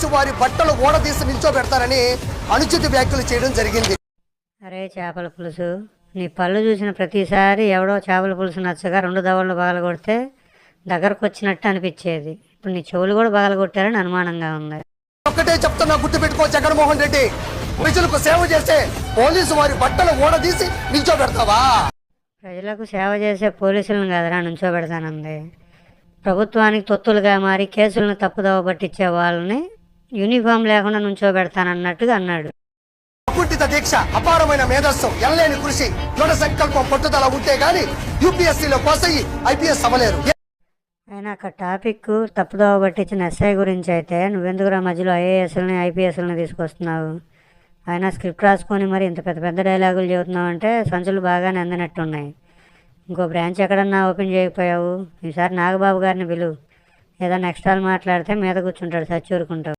Police వారి బట్టలు ఓడదీసి నిల్చోబెడతారని అనుచిత వ్యాఖ్యలు చేయడం జరిగింది. అరే చేపల పులుసు, నీ పళ్ళు చూసిన ప్రతిసారి ఎవడో చేపల పులుసు నచ్చగా 2 దవళ్ళు పగలగొడితే దగ్గరకు వచ్చినట్టు అనిపించేది. ఇప్పుడు నీ చెవులు కూడా పగలగొట్టారని అనుమానంగా ఉంది. ఒక్కటే చెప్తున్నా, గుర్తుపెట్టుకో జగన్మోహన్ రెడ్డి, ప్రజలకు సేవ చేసే పోలీసు వారి బట్టలు ఓడదీసి నిల్చోబెడతావా? ప్రజలకు సేవ చేసే పోలీసులను కదరా నుంచోబెడతానంది. ప్రభుత్వానికి తొత్తులుగా మారి కేసులను తప్పుదోవ పట్టించే వాళ్ళని యూనిఫామ్ లేకుండా నుంచోబెడతానన్నట్టుగా అన్నాడు. అకుంఠిత దీక్ష, అపారమైన మేధస్సు, ఎనలేని కృషి, దృఢ సంకల్పం, పట్టుదల ఉంటే గాని యూపీఎస్సీలో పాస్ అయ్యి ఐపీఎస్ అవ్వలేరు. అయినా అక్కడ టాపిక్ తప్పుదోవ పట్టించిన ఎస్ఐ గురించి అయితే నువ్వెందుకురా మధ్యలో ఐఏఎస్లని ఐపీఎస్లని తీసుకొస్తున్నావు? అయినా స్క్రిప్ట్ రాసుకొని మరి ఇంత పెద్ద పెద్ద డైలాగులు చెబుతున్నావు అంటే సంచులు బాగానే అందినట్టున్నాయి. ఇంకో బ్రాంచ్ ఎక్కడన్నా ఓపెన్ చేయకపోయావు? ఈసారి నాగబాబు గారిని పిలువు, ఏదైనా ఎక్స్ట్రాలు మాట్లాడితే మీద కూర్చుంటాడు, సచ్చూరుకుంటావు.